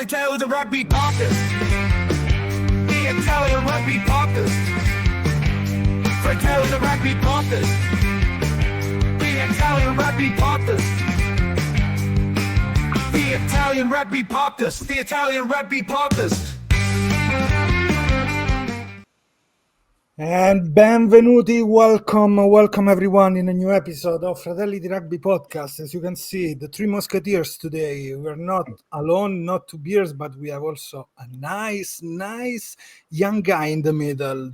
Fratelli Rugby Podcast. The Italian Rugby Podcast. Fratelli Rugby Podcast. The Italian Rugby Podcast. The Italian Rugby Podcast. The Italian Rugby Podcast. And benvenuti, welcome everyone in a new episode of Fratelli di Rugby Podcast. As you can see, the three musketeers today. We're not alone, not two beers, but we have also a nice young guy in the middle.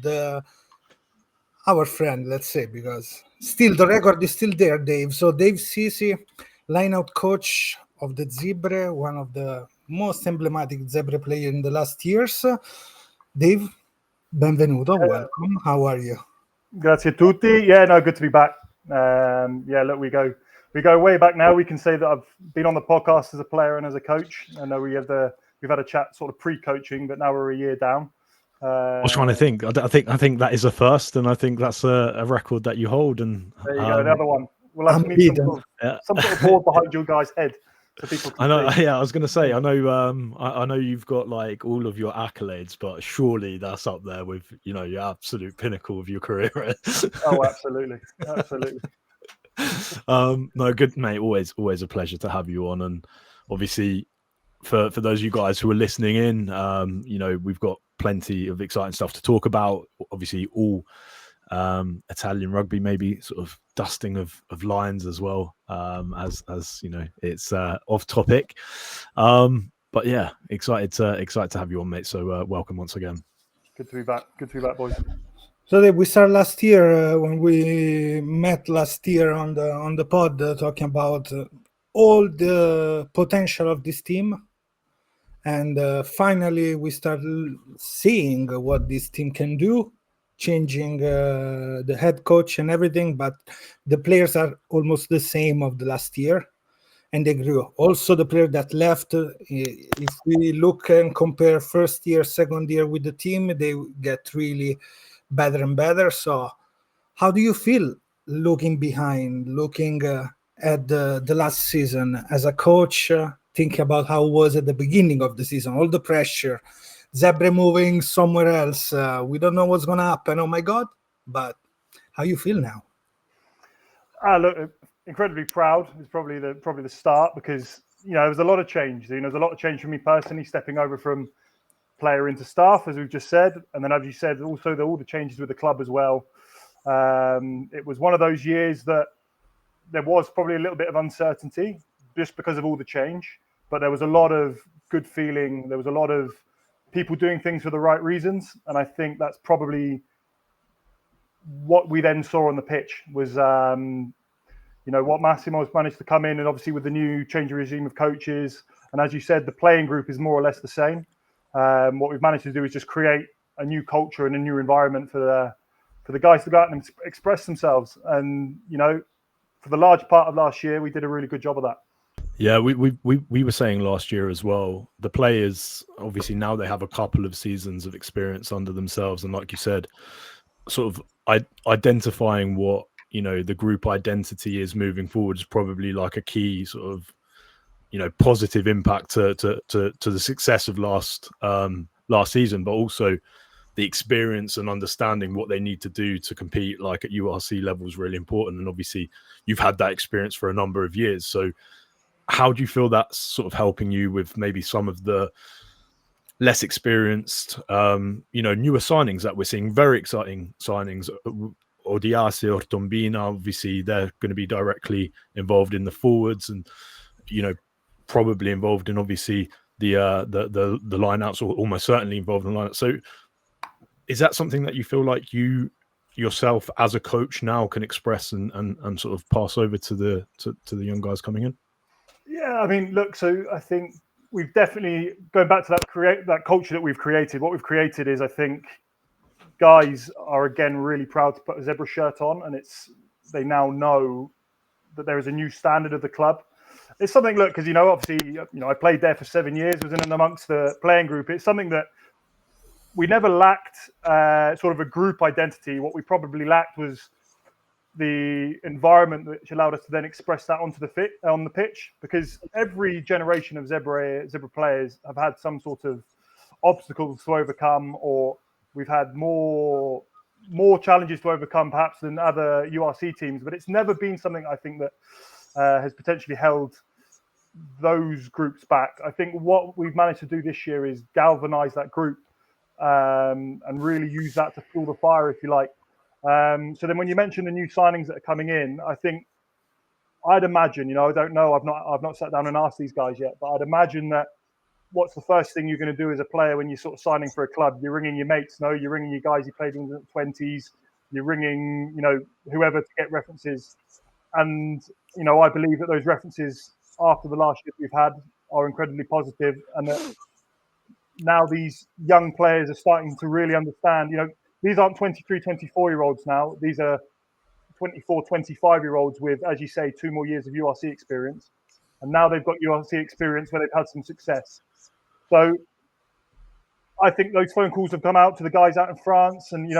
Our friend, let's say, because still the record is still there, Dave. So Dave Sisi, lineout coach of the Zebre, one of the most emblematic Zebre players in the last years. Dave, benvenuto, welcome. How are you? Grazie a tutti. Yeah, no, good to be back. Look, we go way back now. We can say that I've been on the podcast as a player and as a coach. I know we've had a chat sort of pre-coaching, but now we're a year down. I was trying to think. I think that is a first, and I think that's a record that you hold. And there you go, the other one. We'll have to meet some sort of board behind your guys' head. So people can see. Yeah, I was going to say, I know you've got like all of your accolades, but surely that's up there with, your absolute pinnacle of your career. Oh, absolutely. No, good, mate. Always a pleasure to have you on. And obviously for those of you guys who are listening in, we've got plenty of exciting stuff to talk about. Obviously all Italian rugby, maybe sort of dusting of lines as well, as it's off topic, but yeah, excited to have you on, mate. So welcome once again. Good to be back boys. So we started last year when we met last year on the pod, talking about all the potential of this team, and finally we started seeing what this team can do, changing the head coach and everything, but the players are almost the same of the last year, and they grew. Also, the player that left, if we look and compare first year, second year with the team, they get really better and better. So how do you feel looking at the last season as a coach, thinking about how it was at the beginning of the season, all the pressure, Zebre moving somewhere else, we don't know what's going to happen, oh my God, but how you feel now? Look, incredibly proud is probably the start, because there was a lot of change. There was a lot of change for me personally, stepping over from player into staff, as we've just said, and then as you said, also all the changes with the club as well. It was one of those years that there was probably a little bit of uncertainty just because of all the change, but there was a lot of good feeling. There was a lot of people doing things for the right reasons, and I think that's probably what we then saw on the pitch was what Massimo's managed to come in, and obviously with the new change of regime of coaches, and as you said, the playing group is more or less the same. What we've managed to do is just create a new culture and a new environment for the guys to go out and express themselves, and for the large part of last year we did a really good job of that. Yeah, we were saying last year as well, the players, obviously now they have a couple of seasons of experience under themselves. And like you said, sort of identifying what, the group identity is moving forward is probably like a key sort of, positive impact to the success of last season, but also the experience and understanding what they need to do to compete like at URC level is really important. And obviously you've had that experience for a number of years. So how do you feel that's sort of helping you with maybe some of the less experienced, newer signings that we're seeing? Very exciting signings. Odiase or Tombina, obviously they're going to be directly involved in the forwards, and probably involved in obviously the lineouts, or almost certainly involved in the lineouts. So is that something that you feel like you yourself as a coach now can express and sort of pass over to the young guys coming in? Yeah, I mean, look, so I think we've definitely, going back to that culture that we've created, what we've created is, I think, guys are again really proud to put a Zebre shirt on, and they now know that there is a new standard of the club. It's something, look, because, obviously, I played there for 7 years, was in and amongst the playing group. It's something that we never lacked, sort of a group identity. What we probably lacked was the environment which allowed us to then express that on the pitch, because every generation of Zebre players have had some sort of obstacles to overcome, or we've had more challenges to overcome perhaps than other URC teams, but it's never been something I think that has potentially held those groups back. I think what we've managed to do this year is galvanize that group and really use that to fuel the fire, if you like. So then when you mention the new signings that are coming in, I think I'd imagine, I don't know, I've not sat down and asked these guys yet, but I'd imagine that what's the first thing you're going to do as a player when you're sort of signing for a club? You're ringing your mates, no? You're ringing your guys you played in the 20s. You're ringing, whoever to get references. And, I believe that those references after the last year we've had are incredibly positive, and that now these young players are starting to really understand, these aren't 23, 24-year-olds now. These are 24, 25-year-olds with, as you say, 2 more years of URC experience. And now they've got URC experience where they've had some success. So I think those phone calls have come out to the guys out in France, and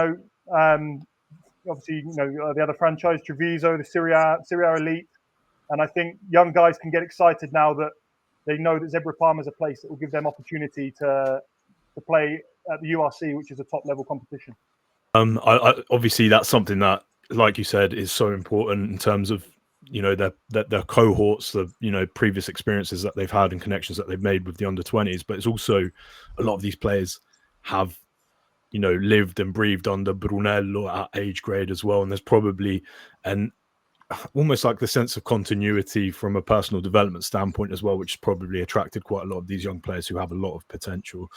obviously the other franchise, Treviso, the Serie A Elite, and I think young guys can get excited now that they know that Zebre Parma is a place that will give them opportunity to play at the URC, which is a top level competition. I obviously that's something that, like you said, is so important in terms of their cohorts, the previous experiences that they've had and connections that they've made with the under-20s. But it's also a lot of these players have lived and breathed under Brunello at age grade as well, and there's probably almost like the sense of continuity from a personal development standpoint as well, which has probably attracted quite a lot of these young players who have a lot of potential.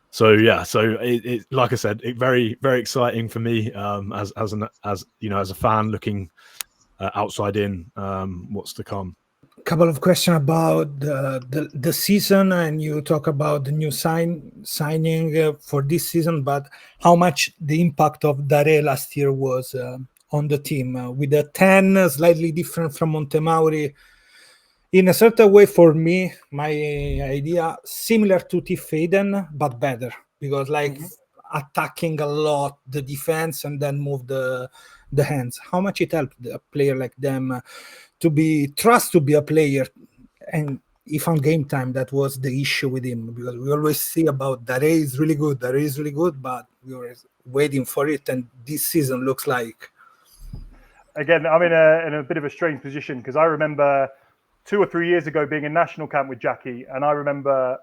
So it like I said, very, very exciting for me as a fan looking outside in what's to come. Couple of questions about the season, and you talk about the new signing for this season, but how much the impact of Dare last year was on the team with the 10 slightly different from Montemauri in a certain way. For me, my idea similar to Tiff Hayden but better, because attacking a lot the defense and then move the hands. How much it helped a player like them to be a player, and if on game time that was the issue with him, because we always see about Dare is really good, but we were waiting for it, and this season looks like. Again, I'm in a bit of a strange position, because I remember 2 or 3 years ago being in national camp with Jackie, and I remember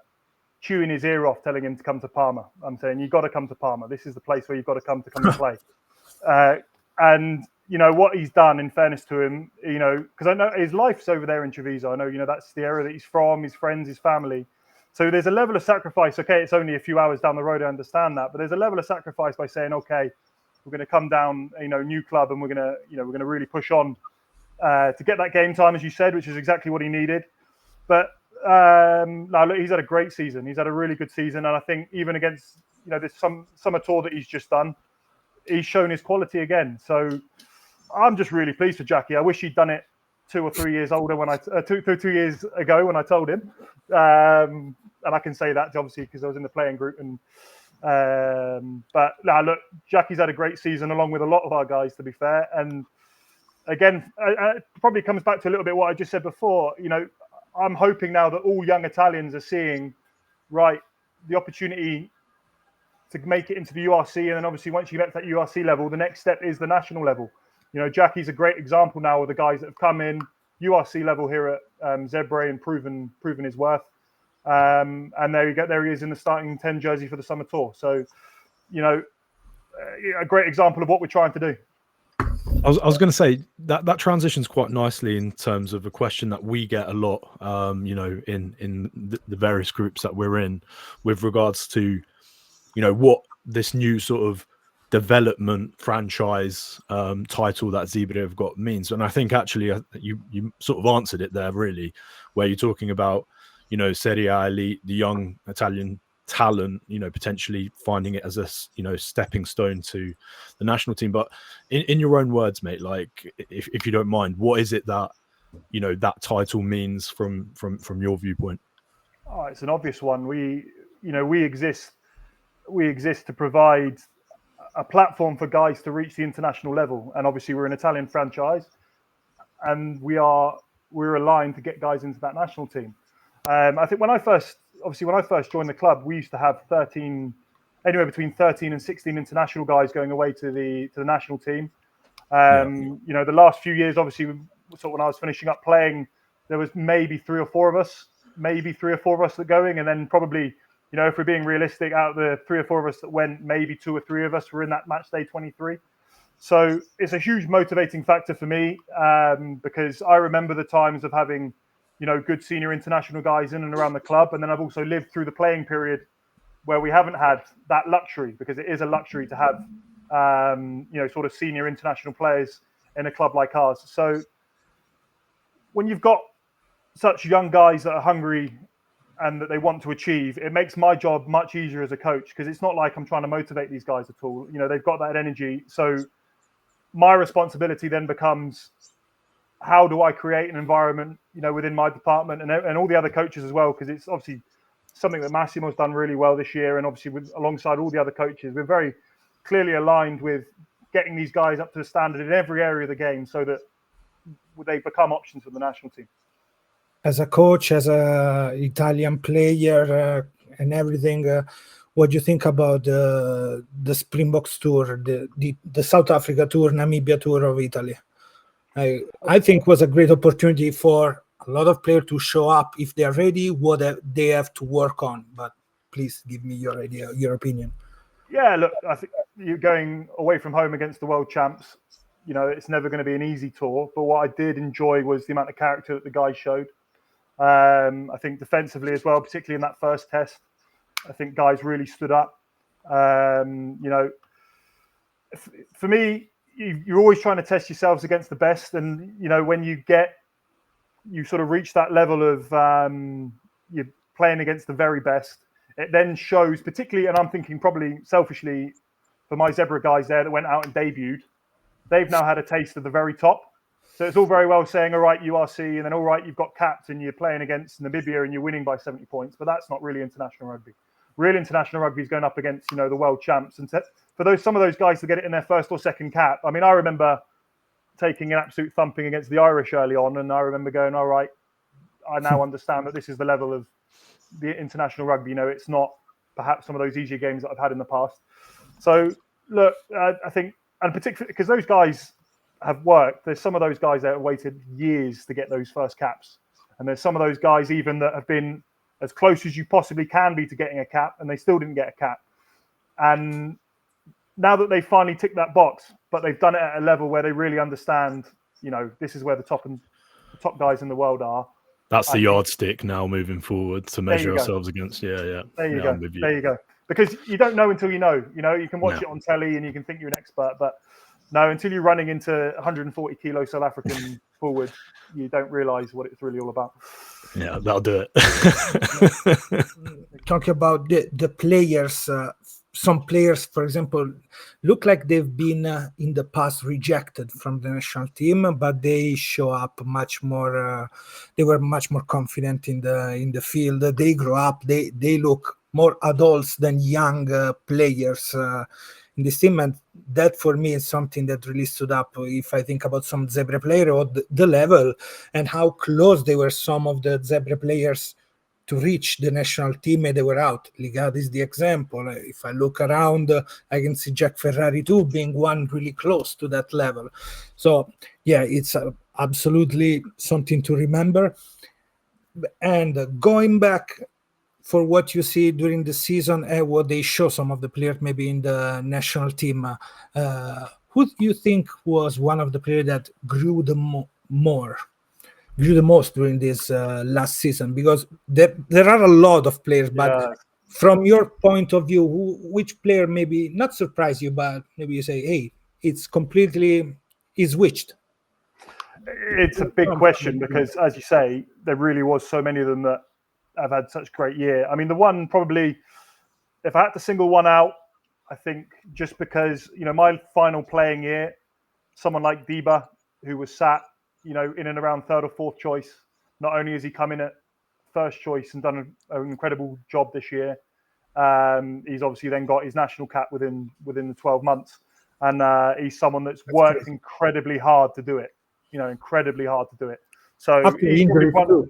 chewing his ear off, telling him to come to Parma. I'm saying, you've got to come to Parma. This is the place where you've got to come and play. And what he's done, in fairness to him, because I know his life's over there in Treviso. I know, that's the area that he's from, his friends, his family. So there's a level of sacrifice. Okay, it's only a few hours down the road, I understand that, but there's a level of sacrifice by saying, okay, we're going to come down, new club, and we're going to really push on to get that game time, as you said, which is exactly what he needed. But no, look, he's had a great season. He's had a really good season, and I think even against this summer tour that he's just done, he's shown his quality again. So I'm just really pleased for Jackie. I wish he'd done it 2 or 3 years older when 2 years ago when I told him, and I can say that obviously because I was in the playing group. And but now look, Jackie's had a great season along with a lot of our guys, to be fair. And again, it probably comes back to a little bit what I just said before. I'm hoping now that all young Italians are seeing the opportunity to make it into the URC, and then obviously once you get to that URC level, the next step is the national level. Jackie's a great example now of the guys that have come in URC level here at Zebre and proven his worth. And there he is in the starting 10 jersey for the summer tour. So, a great example of what we're trying to do. I was going to say that transitions quite nicely in terms of a question that we get a lot, in the various groups that we're in, with regards to, what this new sort of development franchise title that Zebre have got means. And I think actually you sort of answered it there, really, where you're talking about, Serie A Elite, the young Italian talent, potentially finding it as a, stepping stone to the national team. But in your own words, mate, like if you don't mind, what is it that, that title means from your viewpoint? Oh, it's an obvious one. We exist to provide a platform for guys to reach the international level. And obviously we're an Italian franchise, and we're aligned to get guys into that national team. I think when I first joined the club, we used to have anywhere between 13 and 16 international guys going away to the national team. You know, the last few years, obviously, so when I was finishing up playing, there was maybe three or four of us that are going, and then probably, you know, if we're being realistic, out of the 3 or 4 of us that went, maybe 2 or 3 of us were in that match day 23. So it's a huge motivating factor for me, because I remember the times of having, you know, good senior international guys in and around the club, and then I've also lived through the playing period where we haven't had that luxury, because it is a luxury to have, you know, sort of senior international players in a club like ours. So when you've got such young guys that are hungry and that they want to achieve, it makes my job much easier as a coach, because it's not like I'm trying to motivate these guys at all. You know, they've got that energy. So my responsibility then becomes, how do I create an environment, you know, within my department and all the other coaches as well, because it's obviously something that Massimo's done really well this year, and obviously alongside all the other coaches, we're very clearly aligned with getting these guys up to the standard in every area of the game, so that they become options for the national team. As a coach, as a Italian player, and everything, what do you think about the Springboks tour, the South Africa tour, Namibia tour of Italy? I think was a great opportunity for a lot of players to show up if they are ready, what they have to work on. But please give me your idea, your opinion. Yeah, look, I think you're going away from home against the world champs. You know, it's never going to be an easy tour. But what I did enjoy was the amount of character that the guys showed. I think defensively as well, particularly in that first test, I think guys really stood up. You know, for me, you're always trying to test yourselves against the best. And, you know, when you sort of reach that level of you're playing against the very best, it then shows, particularly, and I'm thinking probably selfishly for my Zebre guys there that went out and debuted, they've now had a taste of the very top. So it's all very well saying, all right, URC, and then all right, you've got capped and you're playing against Namibia and you're winning by 70 points, but that's not really international rugby. Real international rugby is going up against, you know, the world champs. And for some of those guys to get it in their first or second cap, I mean, I remember taking an absolute thumping against the Irish early on, and I remember going, all right, I now understand that this is the level of the international rugby. You know, it's not perhaps some of those easier games that I've had in the past. So look, I think, and particularly because those guys have worked, there's some of those guys that have waited years to get those first caps, and there's some of those guys even that have been as close as you possibly can be to getting a cap, and they still didn't get a cap. And now that they finally ticked that box, but they've done it at a level where they really understand, you know, this is where the top top guys in the world are. That's the yardstick now moving forward to measure ourselves against. Yeah. There you go. There you go. Because you don't know until you know. You know, you can watch it on telly and you can think you're an expert, but no, until you're running into 140 kilo South African forward, you don't realise what it's really all about. Yeah, that'll do it. Talking about the players, some players, for example, look like they've been in the past rejected from the national team, but they show up much more. They were much more confident in the field. They grow up. They look more adults than young players in this team, and that for me is something that really stood up. If I think about some Zebre player or the level and how close they were, some of the Zebre players to reach the national team, and they were out. Ligado is the example. If I look around, I can see Jack Ferrari too being one really close to that level. So yeah, it's absolutely something to remember. And going back for what you see during the season and what they show some of the players maybe in the national team, who do you think was one of the players that grew the most during this last season? Because there are a lot of players, but from your point of view, which player maybe not surprise you, but maybe you say, hey, it's completely switched? It's a big question because, as you say, there really was so many of them that have had such great year. I mean, the one probably, if I had to single one out, I think just because, you know, my final playing year, someone like Diba, who was sat, you know, in and around third or fourth choice, not only has he come in at first choice and done an incredible job this year, He's obviously then got his national cap within the 12 months. And he's someone that's worked incredibly hard to do it, incredibly hard to do it. So he's probably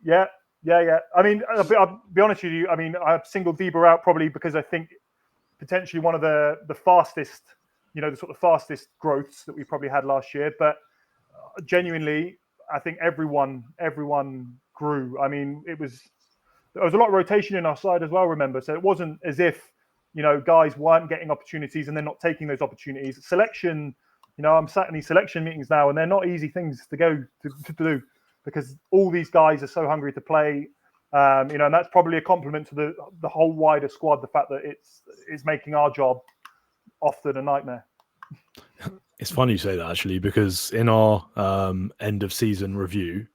yeah. I mean, I'll be honest with you. I mean, I've singled Zebre out probably because I think potentially one of the fastest, the sort of fastest growths that we probably had last year. But genuinely, I think everyone grew. I mean, there was a lot of rotation in our side as well, remember? So it wasn't as if, guys weren't getting opportunities and they're not taking those opportunities. Selection, I'm sat in these selection meetings now, and they're not easy things to go to do, because all these guys are so hungry to play. And that's probably a compliment to the whole wider squad, the fact that it's making our job often a nightmare. It's funny you say that, actually, because in our end of season review,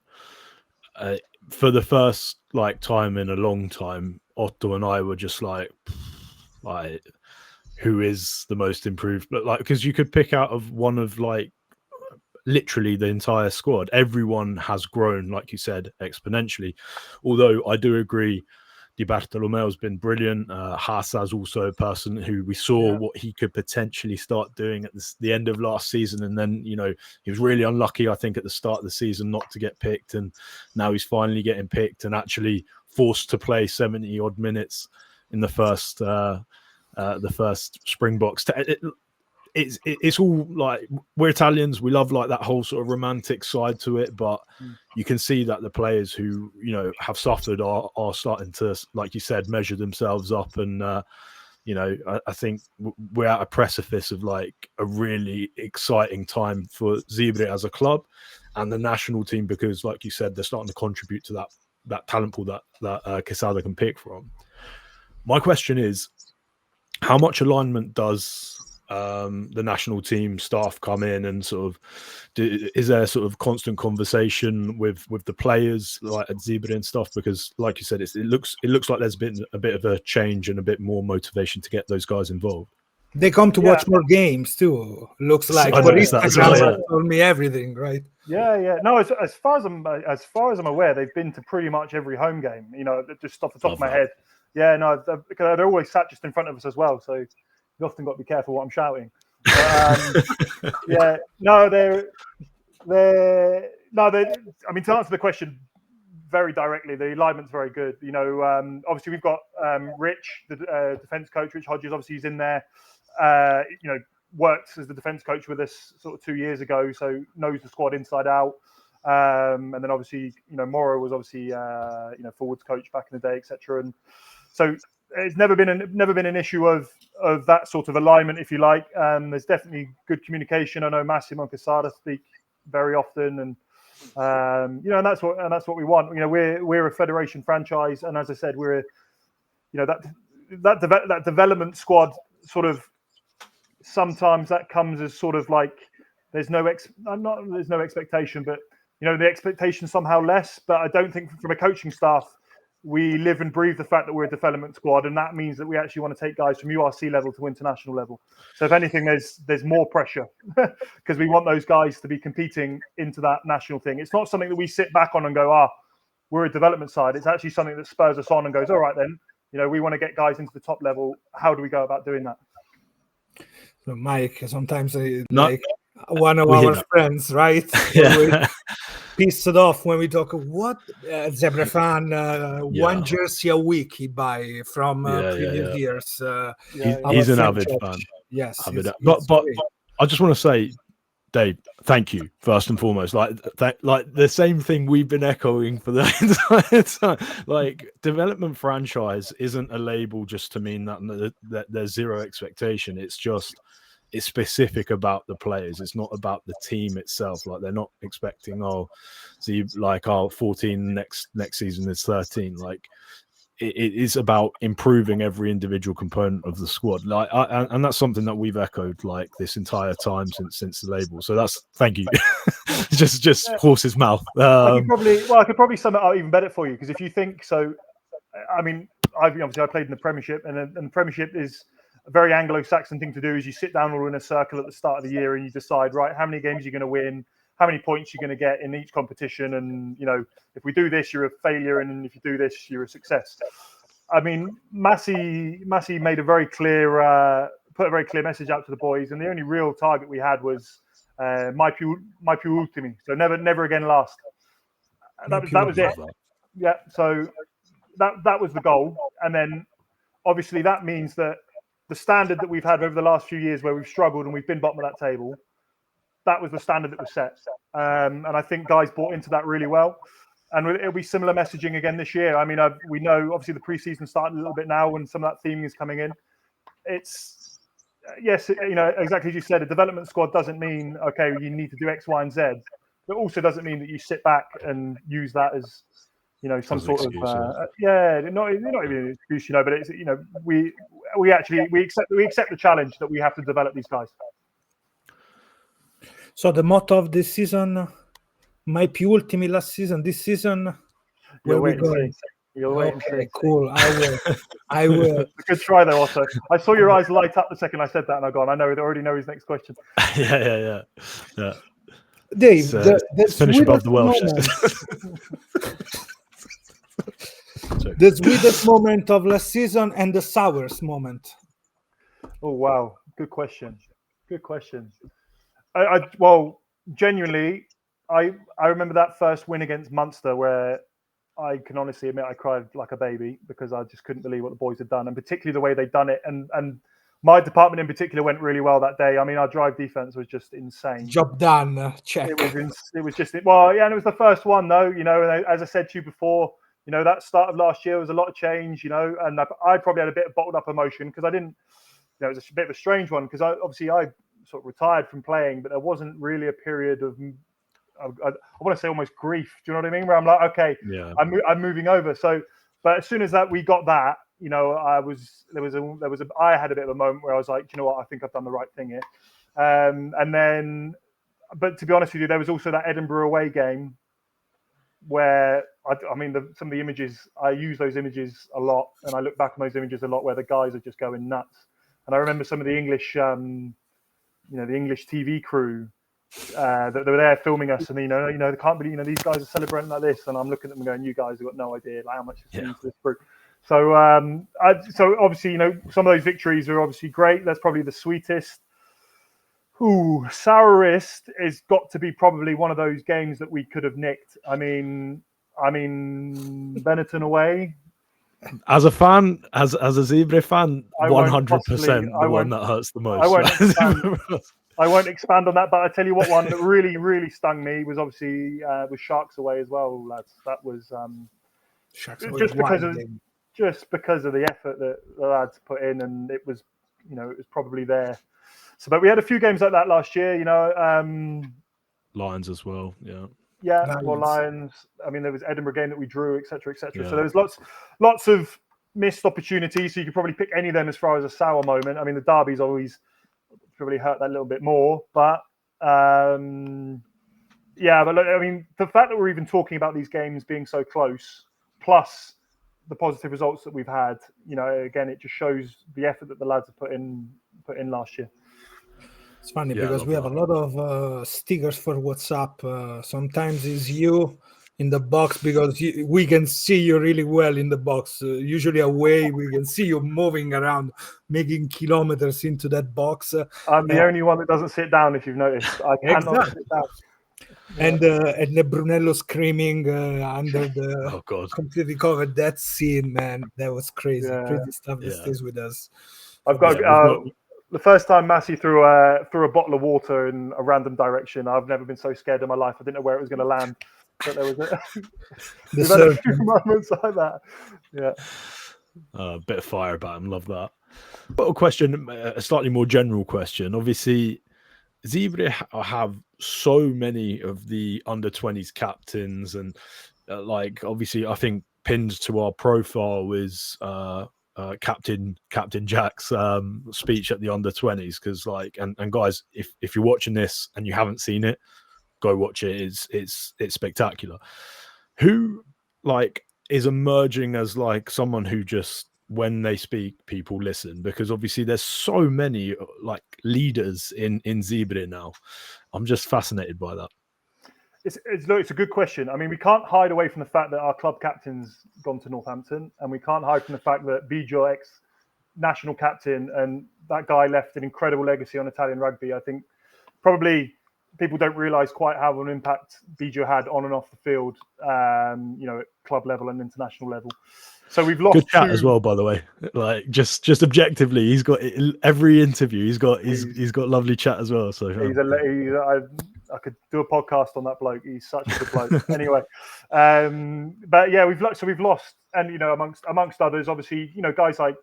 for the first time in a long time, Otto and I were just like, who is the most improved? But because you could pick out of one of literally the entire squad. Everyone has grown, like you said, exponentially. Although I do agree, Di Bartolomeo's been brilliant. Hasa's also a person who we saw what he could potentially start doing at the end of last season, and then he was really unlucky, I think, at the start of the season not to get picked, and now he's finally getting picked and actually forced to play 70 odd minutes in the first Springboks. It's all we're Italians, we love that whole sort of romantic side to it, but you can see that the players who have suffered are starting to, like you said, measure themselves up, and I think we're at a precipice of a really exciting time for Zebre as a club and the national team, because like you said, they're starting to contribute to that talent pool that Quesada can pick from. My question is, how much alignment does the national team staff come in, and is there sort of constant conversation with the players at Zebre and stuff? Because like you said, it looks like there's been a bit of a change and a bit more motivation to get those guys involved. They come to watch more games too. Looks like Instagram told me everything, right? Yeah. No, as far as I'm aware, they've been to pretty much every home game. Just off the top of my head. Yeah, no, because they're always sat just in front of us as well. So you've often got to be careful what I'm shouting. But, yeah, no, I mean, to answer the question very directly, the alignment's very good. Obviously we've got Rich, the defence coach, Rich Hodges. Obviously he's in there. Worked as the defence coach with us sort of 2 years ago, so knows the squad inside out. And then obviously, Moro was obviously forwards coach back in the day, etc. And so it's never been an issue of that sort of alignment, if you like. There's definitely good communication. I know Massimo and Quesada speak very often, and and that's what we want. We're a federation franchise, and as I said, we're that development squad sort of. Sometimes that comes as sort of there's no expectation, but the expectation somehow less. But I don't think from a coaching staff, we live and breathe the fact that we're a development squad, and that means that we actually want to take guys from URC level to international level. So if anything, there's more pressure because we want those guys to be competing into that national thing. It's not something that we sit back on and go, we're a development side. It's actually something that spurs us on and goes, all right then, we want to get guys into the top level. How do we go about doing that? So Mike, sometimes one of our friends, right? Yeah. Pissed it off when we talk. What Zebre fan? One jersey a week he buy from previous years. He's an avid fan. Yes, but I just want to say, Dave, thank you first and foremost. The same thing we've been echoing for the entire time. Development franchise isn't a label just to mean that there's zero expectation. It's specific about the players. It's not about the team itself. They're not expecting 14 next season is 13. It is about improving every individual component of the squad. And that's something that we've echoed this entire time since the label. So thank you. just horse's mouth. I could probably sum it up even better for you, because if you think so, I mean, I played in the Premiership, and the Premiership is a very Anglo-Saxon thing to do. Is you sit down all in a circle at the start of the year and you decide, right, how many games you're going to win, how many points you're going to get in each competition, and if we do this, you're a failure, and if you do this, you're a success. I mean, Massey made a very clear, put a very clear message out to the boys, and the only real target we had was my più ultimi, so never again last. That was it. Yeah, so that was the goal, and then obviously that means that the standard that we've had over the last few years, where we've struggled and we've been bottom of that table, that was the standard that was set, and I think guys bought into that really well. And it'll be similar messaging again this year. I mean, we know obviously the preseason started a little bit now, when some of that theming is coming in. It's yes, exactly as you said, a development squad doesn't mean okay, you need to do X, Y, and Z. But also doesn't mean that you sit back and use that as some sort of not even an excuse, but it's we accept the challenge that we have to develop these guys. So the motto of this season, my più ultimi last season, this season, where we going? You'll wait and see. Cool. I will. Good try though, Otto. I saw your eyes light up the second I said that, and I've gone, I already know his next question. Yeah. Dave, let's finish above the Welsh. The sweetest moment of last season and the sourest moment. Oh wow, good question. Well, genuinely, I remember that first win against Munster, where I can honestly admit I cried like a baby because I just couldn't believe what the boys had done, and particularly the way they'd done it. And my department in particular went really well that day. I mean, our drive defense was just insane. Job done. Check. It was just well, yeah, and it was the first one though. And as I said to you before, that start of last year was a lot of change. And I probably had a bit of bottled up emotion because I didn't. It was a bit of a strange one because I sort of retired from playing, but there wasn't really a period of. I want to say almost grief. Do you know what I mean? Where I'm like, okay, yeah, I'm moving over. So, but as soon as we got that, I had a bit of a moment where I was like, you know what, I think I've done the right thing here. And then, but to be honest with you, there was also that Edinburgh away game where some of the images, I use those images a lot, and I look back on those images a lot where the guys are just going nuts. And I remember some of the English, the English TV crew. That they were there filming us, and they can't believe these guys are celebrating like this, and I'm looking at them going, you guys have got no idea how much this means to this group. So so obviously some of those victories are obviously great. That's probably the sweetest. Sourest has got to be probably one of those games that we could have nicked. I mean Benetton away. As a fan, as a Zebre fan, 100% the one that hurts the most. I won't expand on that, but I tell you what, one that really, really stung me was obviously with Sharks away as well, lads. That was just because of the effort that the lads put in, and it was probably there. So, but we had a few games like that last year. Lions as well, yeah. Yeah, well, Lions. I mean, there was Edinburgh game that we drew, etc., etc. Yeah. So there was lots of missed opportunities. So you could probably pick any of them as far as a sour moment. I mean, the derby's always probably hurt that a little bit more, but but look, I mean, the fact that we're even talking about these games being so close, plus the positive results that we've had, again, it just shows the effort that the lads have put in last year. It's funny because we have a lot of stickers for WhatsApp. Sometimes it's you in the box because we can see you really well in the box. Usually away, we can see you moving around, making kilometers into that box. I'm the only one that doesn't sit down, if you've noticed. I cannot sit down. And the Brunello screaming under the completely covered. That scene, man, that was crazy. Crazy stuff that stays with us. I've got the first time Massey threw a bottle of water in a random direction. I've never been so scared in my life. I didn't know where it was going to land. But there was we've had a few moments like that. Yeah. A bit of fire about him. Love that. But a question, a slightly more general question. Obviously, Zebre have so many of the under-20s captains, and obviously, I think pinned to our profile is Captain Jack's speech at the under-20s, because and guys, if you're watching this and you haven't seen it, go watch it. It's spectacular. Who is emerging as someone who just, when they speak, people listen? Because obviously there's so many leaders in Zebre now. I'm just fascinated by that. It's a good question. I mean, we can't hide away from the fact that our club captain's gone to Northampton, and we can't hide from the fact that Biggio, ex-national captain, and that guy left an incredible legacy on Italian rugby. I think probably people don't realise quite how an impact Biggio had on and off the field, at club level and international level. So we've lost. Good chat as well, by the way. Like just objectively, he's got every interview. He's got lovely chat as well. So I could do a podcast on that bloke. He's such a good bloke. Anyway, but yeah, we've lost, and amongst others, obviously, guys like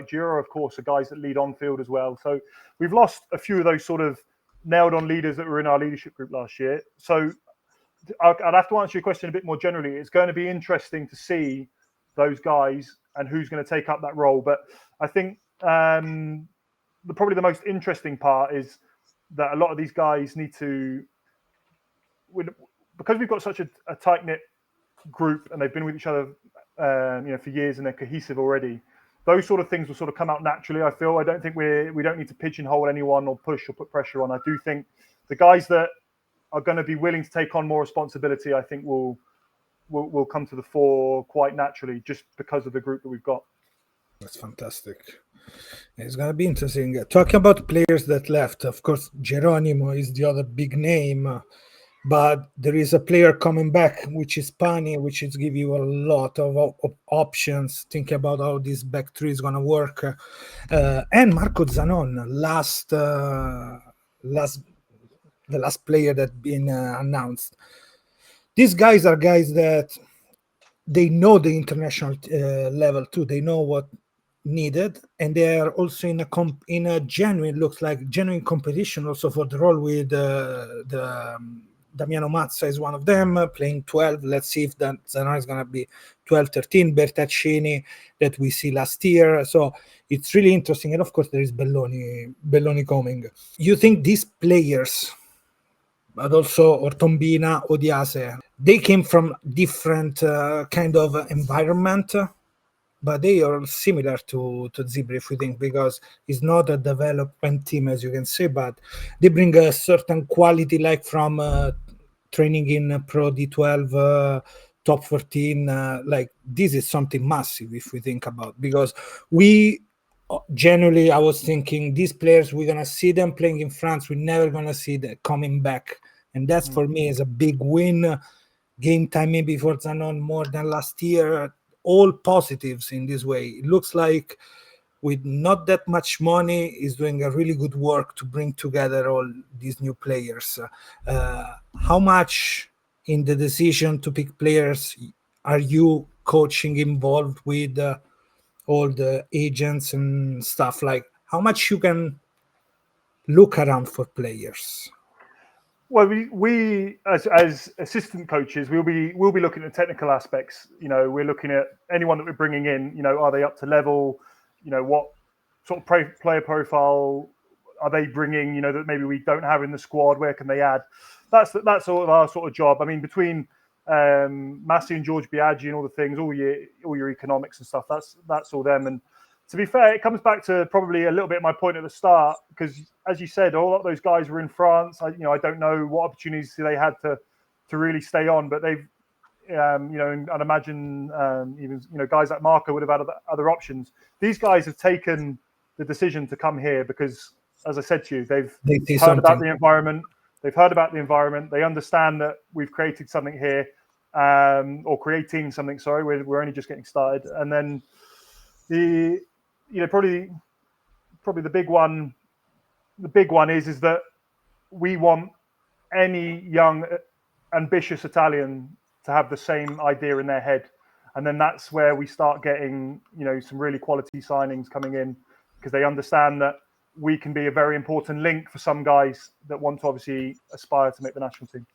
Jura, of course, are guys that lead on field as well. So we've lost a few of those sort of nailed on leaders that were in our leadership group last year. So I'd have to answer your question a bit more generally. It's going to be interesting to see those guys and who's going to take up that role. But I think probably the most interesting part is that a lot of these guys need to, because we've got such a tight-knit group and they've been with each other for years and they're cohesive already, those sort of things will sort of come out naturally, I feel. I don't think we don't need to pigeonhole anyone or push or put pressure on. I do think the guys that are going to be willing to take on more responsibility, I think will come to the fore quite naturally, just because of the group that we've got. That's fantastic. It's going to be interesting. Talking about players that left, of course, Geronimo is the other big name, but there is a player coming back, which is Pani, which is give you a lot of options. Think about how this back three is going to work. And Marco Zanon, the last player that been announced. These guys are guys that they know the international level too. They know what needed, and they are also in a genuine competition also for the role with the Damiano Mazza is one of them, playing 12. Let's see if Zanon is going to be 12, 13. Bertaccini that we see last year. So it's really interesting. And of course, there is Belloni coming. You think these players, but also Ortombina, Odiase, they came from different kind of environment, but they are similar to Zebre, if we think, because it's not a development team, as you can say, but they bring a certain quality, like from training in Pro D12, top 14. Like this is something massive, if we think about, because we generally, I was thinking these players, we're going to see them playing in France. We're never going to see them coming back. And that's for me is a big win. Game time maybe for Zanon more than last year. All positives in this way. It looks like with not that much money is doing a really good work to bring together all these new players. How much in the decision to pick players are you coaching involved with all the agents and stuff? Like how much you can look around for players? Well, we as assistant coaches, we'll be looking at technical aspects. We're looking at anyone that we're bringing in. Are they up to level? What sort of player profile are they bringing? That maybe we don't have in the squad. Where can they add? That's all of our sort of job. I mean, between Massi and George Biaggi and all the things, all your economics and stuff. That's all them. And to be fair, it comes back to probably a little bit my point at the start, because as you said, all of those guys were in France. I don't know what opportunities they had to really stay on, but they've, and I'd imagine even guys like Marco would have had other options. These guys have taken the decision to come here because, as I said to you, they've heard about the environment. They've heard about the environment. They understand that we've created something here, or creating something. Sorry, we're only just getting started, and then probably the big one. The big one is that we want any young, ambitious Italian to have the same idea in their head, and then that's where we start getting some really quality signings coming in, because they understand that we can be a very important link for some guys that want to obviously aspire to make the national team.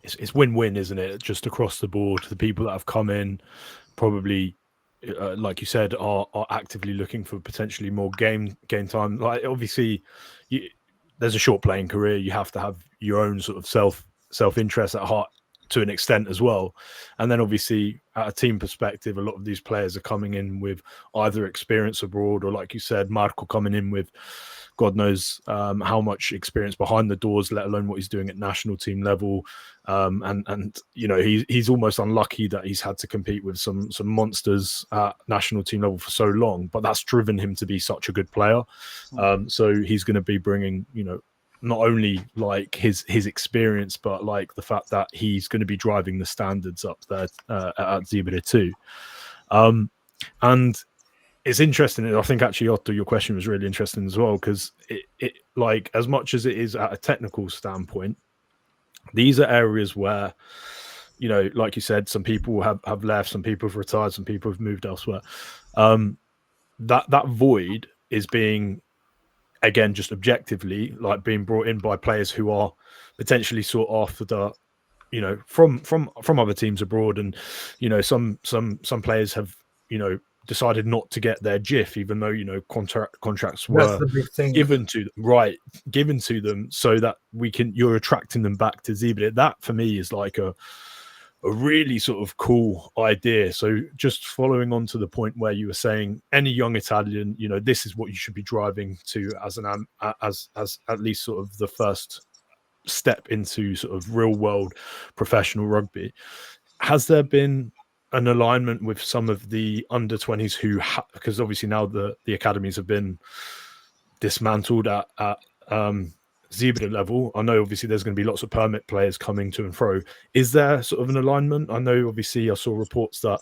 It's win-win, isn't it? Just across the board. The people that have come in probably, like you said, are actively looking for potentially more game time. Like obviously, there's a short playing career. You have to have your own sort of self-interest at heart to an extent as well. And then obviously, at a team perspective, a lot of these players are coming in with either experience abroad or, like you said, Marco coming in with God knows how much experience behind the doors, let alone what he's doing at national team level. And you know, he's almost unlucky that he's had to compete with some monsters at national team level for so long, but that's driven him to be such a good player. So he's going to be bringing, you know, not only like his experience, but like the fact that he's going to be driving the standards up there at Zebre too. And it's interesting. I think actually, Otto, your question was really interesting as well, because it like, as much as it is at a technical standpoint, these are areas where, you know, like you said, some people have left, some people have retired, some people have moved elsewhere. That void is being, again, just objectively, like, being brought in by players who are potentially sought after, you know, from other teams abroad. And, you know, some players have, you know, decided not to get their GIF, even though, you know, contracts were given to them, so that you're attracting them back to Zebre. That for me is like a really sort of cool idea. So just following on to the point where you were saying, any young Italian, you know, this is what you should be driving to as at least sort of the first step into sort of real world professional rugby. Has there been an alignment with some of the under 20s who, because obviously now the academies have been dismantled at Zebre level? I know obviously there's going to be lots of permit players coming to and fro. Is there sort of an alignment? I know obviously I saw reports that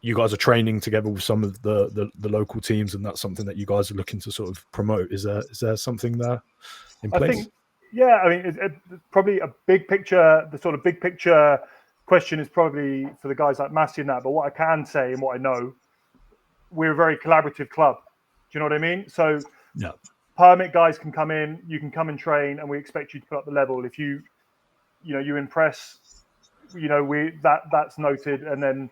you guys are training together with some of the local teams, and that's something that you guys are looking to sort of promote. Is there something there in place? I think, yeah, I mean, it's probably a big picture, the sort of big picture question is probably for the guys like Massey and that, but what I can say and what I know, we're a very collaborative club. Do you know what I mean? So yeah, permit guys can come in, you can come and train, and we expect you to put up the level. If you impress, you know, that's noted. And then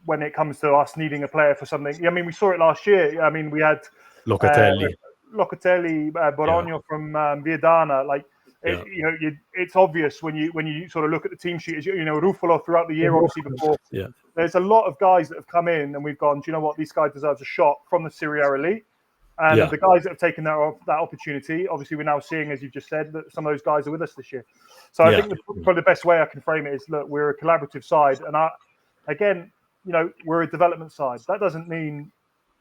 when it comes to us needing a player for something, I mean, we saw it last year. I mean, we had Locatelli, Borogno from Viadana. Like, you know, it's obvious when you sort of look at the team sheet. You know, Ruffalo throughout the year, obviously before. Yeah, there's a lot of guys that have come in, and we've gone, do you know what? This guy deserves a shot from the Serie A Elite. And the guys that have taken that opportunity, obviously, we're now seeing, as you've just said, that some of those guys are with us this year. So I think probably the best way I can frame it is, look, we're a collaborative side, and again, you know, we're a development side. That doesn't mean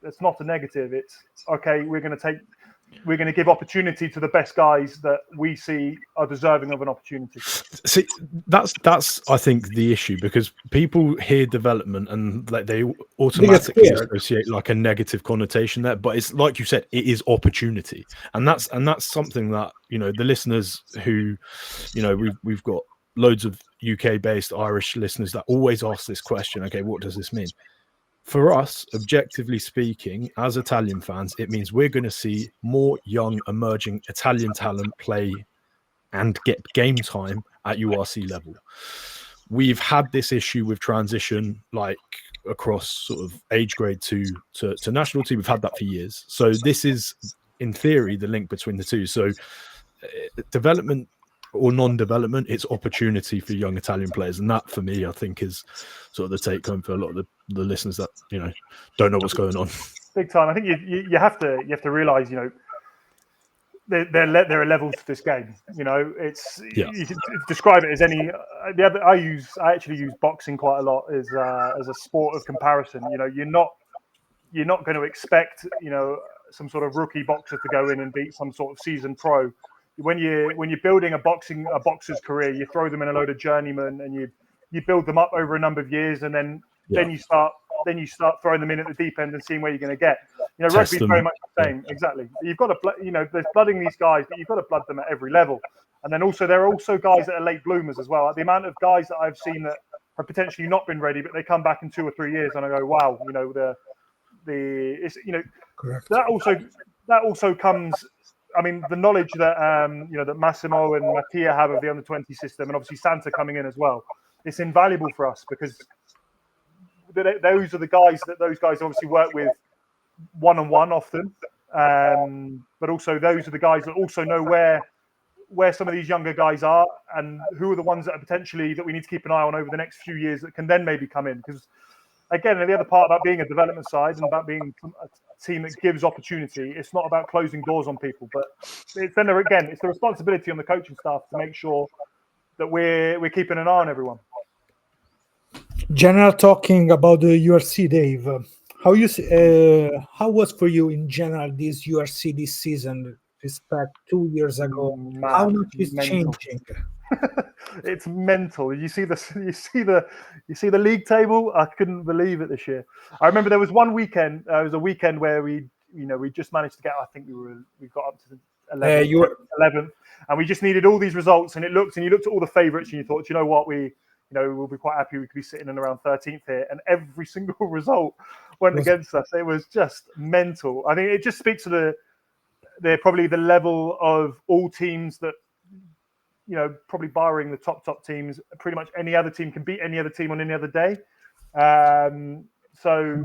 it's not a negative. It's okay. We're going to give opportunity to the best guys that we see are deserving of an opportunity. See, that's I think the issue, because people hear development and they automatically associate like a negative connotation there. But it's like you said, it is opportunity, and that's something that, you know, the listeners who, you know, we've got loads of UK-based Irish listeners that always ask this question. Okay, what does this mean? For us, objectively speaking, as Italian fans, it means we're going to see more young, emerging Italian talent play and get game time at URC level. We've had this issue with transition, like across sort of age grade to national team. We've had that for years. So this is, in theory, the link between the two. So development or non-development, it's opportunity for young Italian players, and that for me, I think, is sort of the take home for a lot of the listeners that, you know, don't know what's going on. Big time. I think you have to realize, you know, there are levels to this game. You know, you can describe it as any. I actually use boxing quite a lot as a sport of comparison. You know, you're not going to expect, you know, some sort of rookie boxer to go in and beat some sort of seasoned pro. When you're building a boxer's career, you throw them in a load of journeymen, and you build them up over a number of years, and then you start throwing them in at the deep end and seeing where you're going to get. You know, rugby is very much the same. Exactly. You've got to, you know, there's blooding these guys, but you've got to blood them at every level. And then also there are also guys that are late bloomers as well. The amount of guys that I've seen that have potentially not been ready, but they come back in 2 or 3 years, and I go, wow, you know, it's, you know, correct. That also comes. I mean, the knowledge that you know, that Massimo and Mattia have of the under 20 system, and obviously Santa coming in as well, it's invaluable for us, because those are the guys that those guys obviously work with one-on-one often, but also those are the guys that also know where some of these younger guys are, and who are the ones that are potentially that we need to keep an eye on over the next few years that can then maybe come in, because again, the other part about being a development side and about being a team that gives opportunity, it's not about closing doors on people, but it's then again, it's the responsibility on the coaching staff to make sure that we're keeping an eye on everyone. General talking about the URC, Dave. How was for you in general this URC this season respect 2 years ago? Mad, How much is mental. changing? It's mental. You see the league table. I couldn't believe it this year. I remember there was one weekend. It was a weekend where we just managed to get. I think we got up to the 11th, and we just needed all these results. And you looked at all the favourites, and you thought, you know what, we'll be quite happy. We could be sitting in around 13th here, and every single result went against us. It was just mental. I think it just speaks to probably the level of all teams that, probably barring the top teams, pretty much any other team can beat any other team on any other day. So,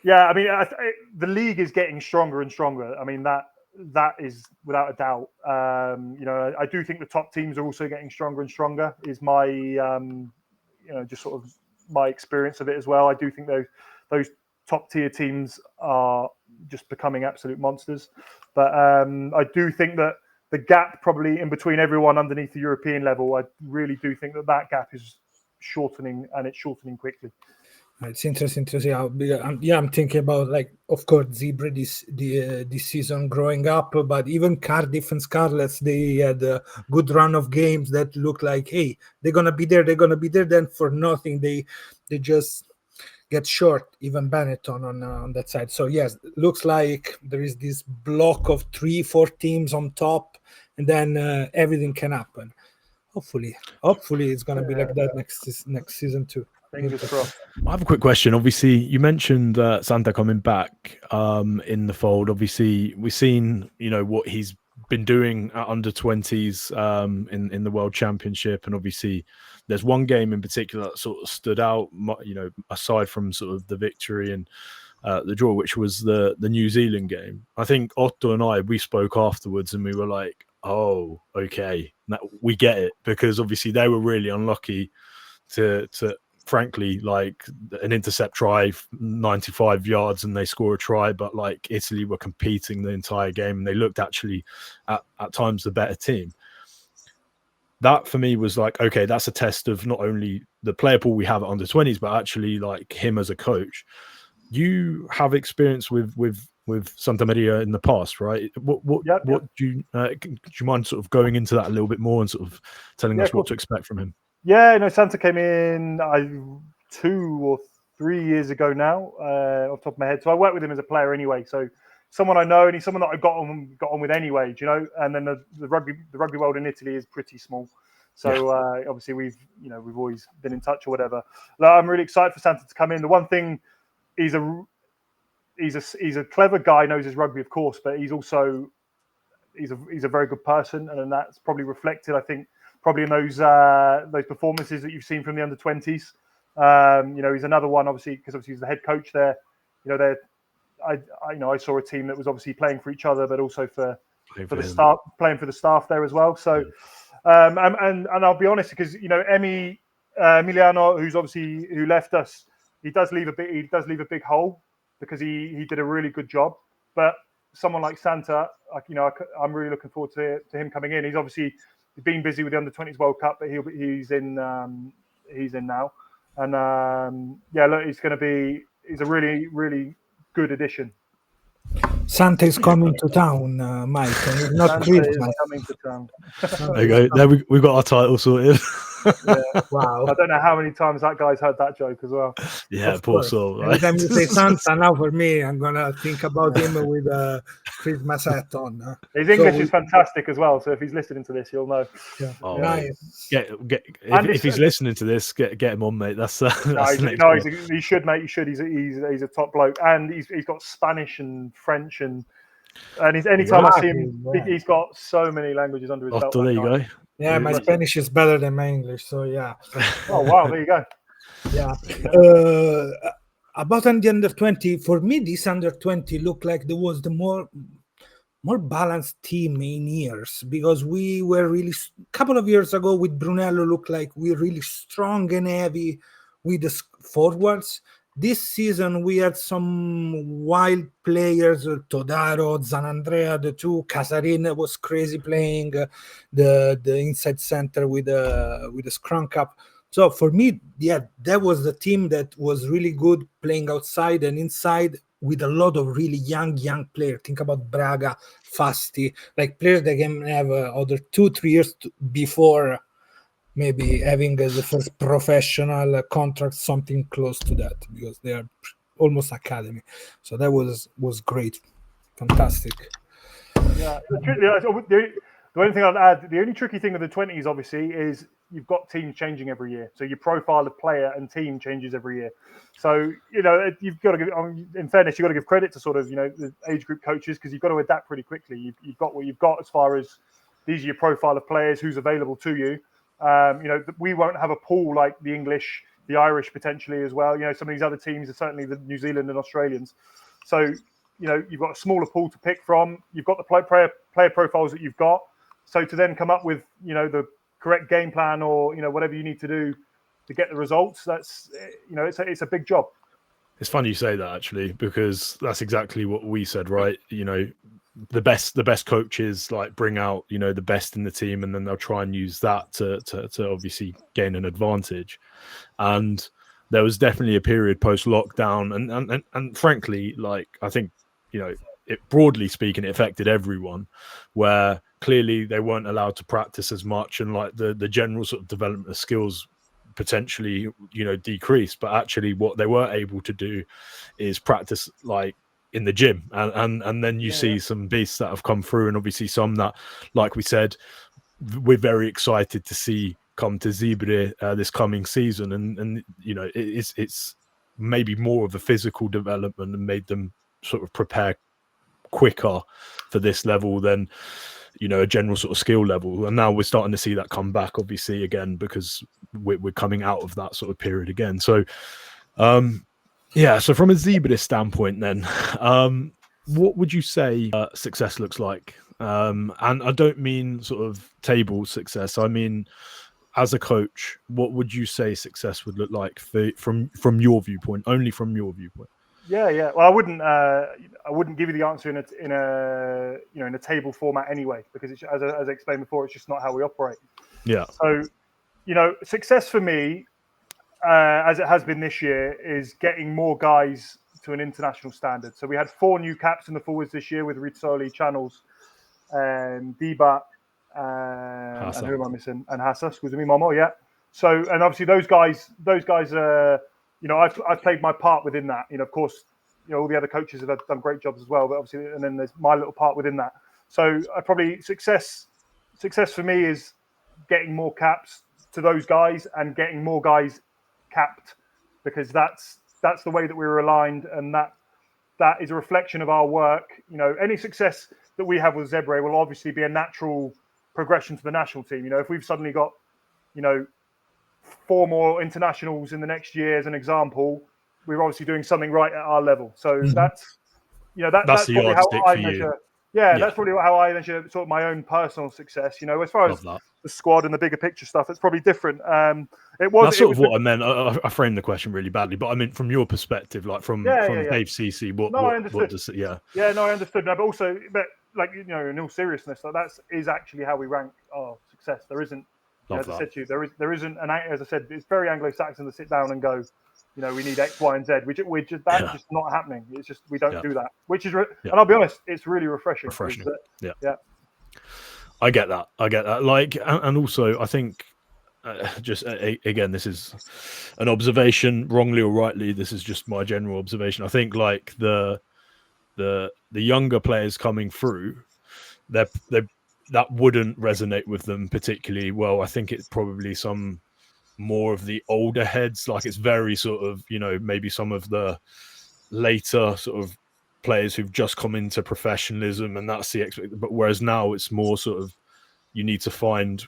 yeah, I mean, the league is getting stronger and stronger. I mean, that is without a doubt. I do think the top teams are also getting stronger and stronger. Is my, just sort of my experience of it as well. I do think those top tier teams are just becoming absolute monsters. But I do think that the gap probably in between everyone underneath the European level, I really do think that gap is shortening, and it's shortening quickly. It's interesting to see how big. I'm thinking about, like, of course, Zebre this season growing up, but even Cardiff and Scarlets, they had a good run of games that look like, hey, they're gonna be there. Then for nothing, they just get short. Even Benetton on that side. So yes, looks like there is this block of 3-4 teams on top, and then everything can happen. Hopefully, it's gonna be like that next season too. Fingers crossed. I have a quick question. Obviously, you mentioned Santa coming back in the fold. Obviously, we've seen what he's been doing at under 20s in the World Championship, and obviously, there's one game in particular that sort of stood out. Aside from sort of the victory and the draw, which was the New Zealand game. I think Otto and we spoke afterwards, and we were like, "Oh, okay, we get it," because obviously they were really unlucky to frankly, like an intercept try, 95 yards, and they score a try. But like Italy were competing the entire game, and they looked actually at times the better team. That for me was like, okay, that's a test of not only the player pool we have at under 20s, but actually like him as a coach. You have experience with Santa Maria in the past, right? What do you mind sort of going into that a little bit more and sort of telling us what to expect from him? Yeah, Santa came in 2 or 3 years ago now, off the top of my head. So I worked with him as a player anyway. So someone I know, and he's someone that I got on with anyway, And then the rugby world in Italy is pretty small. So obviously we've always been in touch or whatever. I'm really excited for Santa to come in. The one thing, he's a clever guy, knows his rugby, of course, but he's also he's a very good person, and then that's probably reflected, I think, probably in those performances that you've seen from the under 20s. He's another one, obviously, because obviously he's the head coach there. I saw a team that was obviously playing for each other, but also for the staff, playing for the staff there as well. So, and I'll be honest, because Emiliano, who left us, he does leave a big hole, because he did a really good job. But someone like Santa, I'm really looking forward to him coming in. He's obviously been busy with the under 20s World Cup, but he's in now, and look, he's a really, really good addition. Santa is coming to town, Mike, and it's not Christmas. Coming to town. There you go. There we've got our title sorted. Yeah. Wow. I don't know how many times that guy's heard that joke as well. Yeah, poor soul. Every time you say Santa, now for me, I'm gonna think about him with a Christmas hat on. His English is fantastic as well. So if he's listening to this, you'll know. Yeah. Oh, nice. If he's listening to this, get him on, mate. That's he should, mate. You should. He's a top bloke, and he's got Spanish and French and anytime I see him, he's got so many languages under his belt. There you go. Yeah, my Spanish is better than my English, so yeah. Oh wow, there you go. Yeah. About the under 20, for me, this under 20 looked like there was the more balanced team in years, because we were really, a couple of years ago with Brunello, looked like we were really strong and heavy with the forwards. This season we had some wild players, Todaro, Zanandrea, the two. Casarin was crazy playing the inside center with the scrum cap. So for me, yeah, that was the team that was really good playing outside and inside with a lot of really young players. Think about Braga, Fasti, like players that can have other 2-3 years before maybe having the first professional contract, something close to that, because they are almost academy. So that was great, fantastic. Yeah, the only thing I'd add, the only tricky thing with the 20s, obviously, is you've got teams changing every year. So your profile of player and team changes every year. So, you've got to give, in fairness, you've got to give credit to sort of, the age group coaches, because you've got to adapt pretty quickly. You've got what you've got as far as these are your profile of players, who's available to you. We won't have a pool like the English, the Irish potentially as well. Some of these other teams are certainly the New Zealand and Australians. So, you've got a smaller pool to pick from. You've got the player profiles that you've got. So to then come up with, the correct game plan or, whatever you need to do to get the results, that's, it's a big job. It's funny you say that, actually, because that's exactly what we said, right? The best coaches like bring out, the best in the team, and then they'll try and use that to obviously gain an advantage. And there was definitely a period post lockdown, and frankly, like, I think, it, broadly speaking, it affected everyone, where clearly they weren't allowed to practice as much, and like the general sort of development of skills potentially, decreased. But actually what they were able to do is practice like in the gym, and then you see some beasts that have come through, and obviously some that, like we said, we're very excited to see come to Zebre this coming season, and it's maybe more of a physical development and made them sort of prepare quicker for this level than a general sort of skill level. And now we're starting to see that come back, obviously, again, because we're coming out of that sort of period again. So so from a Zebre standpoint then, what would you say success looks like? And I don't mean sort of table success, I mean as a coach, what would you say success would look like from your viewpoint, only from your viewpoint? Yeah. Well, I wouldn't give you the answer in a table format anyway, because it's, as I explained before, it's just not how we operate. Yeah. So, success for me, as it has been this year, is getting more guys to an international standard. So we had 4 new caps in the forwards this year with Rizzoli, Channels, and Diba, and who am I missing? And Hassa, excuse me, Momo. Yeah. So, and obviously those guys are. I've played my part within that. Of course, all the other coaches have done great jobs as well. But obviously, and then there's my little part within that. So, I probably success for me is getting more caps to those guys and getting more guys capped, because that's the way that we were aligned, and that is a reflection of our work. Any success that we have with Zebre will obviously be a natural progression to the national team. If we've suddenly got 4 more internationals in the next year, as an example, we're obviously doing something right at our level. So that's that's the probably yardstick how I for measure. you. That's probably how I measure sort of my own personal success. As far as the squad and the bigger picture stuff, it's probably different. That's sort of what I meant. I framed the question really badly, but I mean from your perspective, like from Dave Sisi, what does it? Yeah, no, I understood. No, but also, like in all seriousness, that is actually how we rank our success. There isn't. As I said to you, there isn't as I said, it's very Anglo-Saxon to sit down and go, we need X, Y, and Z. That's just not happening. It's just we don't do that. Which is, and I'll be honest, it's really refreshing. Yeah. I get that. Like, and also, I think, just again, this is an observation, wrongly or rightly. This is just my general observation. I think, like the younger players coming through, they that wouldn't resonate with them particularly well. I think it's probably some more of the older heads. Like it's very sort of, maybe some of the later sort of players who've just come into professionalism, and that's the but whereas now it's more sort of, you need to find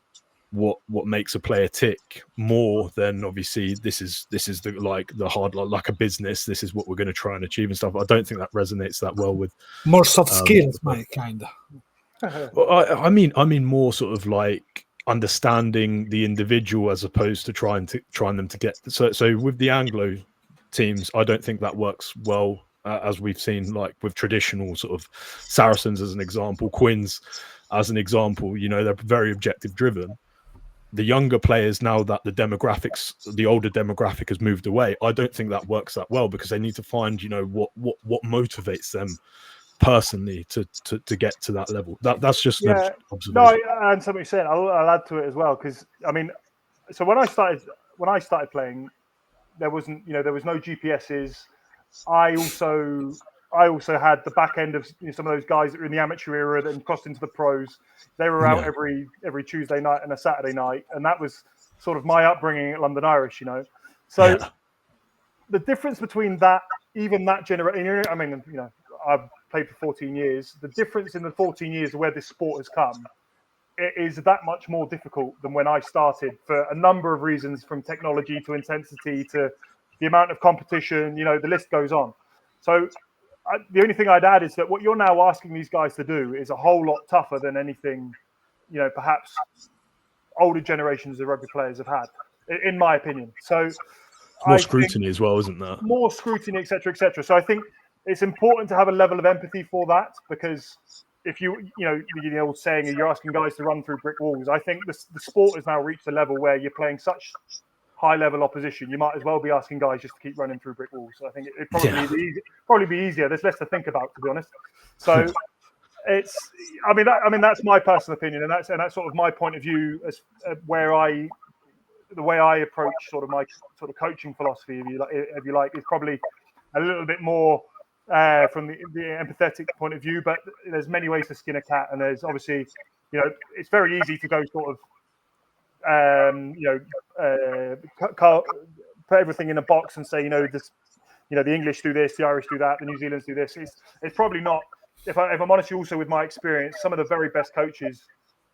what makes a player tick more than obviously this is the hard, like a business. This is what we're going to try and achieve and stuff. I don't think that resonates that well with more soft skills, my kind of. Well, I mean more sort of like understanding the individual as opposed to trying them to get. So with the Anglo teams, I don't think that works well, as we've seen, like with traditional sort of Saracens as an example, Quins as an example. They're very objective driven. The younger players, now that the older demographic has moved away, I don't think that works that well, because they need to find, what motivates them personally to get to that level. That's just an observation. No, and something you're saying, I'll add to it as well, because so when I started playing, there was no GPSs. I also had the back end of some of those guys that were in the amateur era and crossed into the pros. They were out every Tuesday night and a Saturday night, and that was sort of my upbringing at London Irish. So the difference between that generation, I've played for 14 years. The difference in the 14 years of where this sport has come, it is that much more difficult than when I started, for a number of reasons, from technology to intensity to the amount of competition. The list goes on. So the only thing I'd add is that what you're now asking these guys to do is a whole lot tougher than anything, perhaps older generations of rugby players have had, in my opinion. So more scrutiny as well, isn't there? More scrutiny, et cetera, et cetera. So I think it's important to have a level of empathy for that, because if the old saying, you're asking guys to run through brick walls. I think the sport has now reached a level where you're playing such high-level opposition, you might as well be asking guys just to keep running through brick walls. So I think it'd probably be easier. There's less to think about, to be honest. So that's my personal opinion, and that's sort of my point of view as the way I approach sort of my sort of coaching philosophy, if you like, is probably a little bit more from the empathetic point of view. But there's many ways to skin a cat, and there's obviously, it's very easy to go sort of put everything in a box and say, the English do this, the Irish do that, the New Zealanders do this. It's probably not. If I'm honest, also with my experience, some of the very best coaches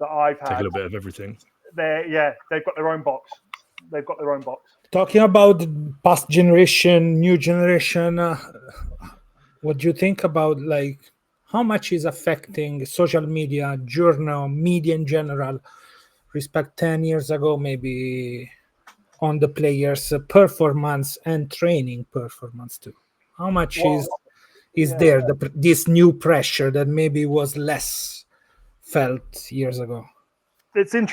that I've had take a little bit of everything. They've got their own box. Talking about past generation, new generation, what do you think about, like, how much is affecting social media, journal, media in general, respect 10 years ago, maybe, on the players' performance and training performance too? How much is there this new pressure that maybe was less felt years ago? It's an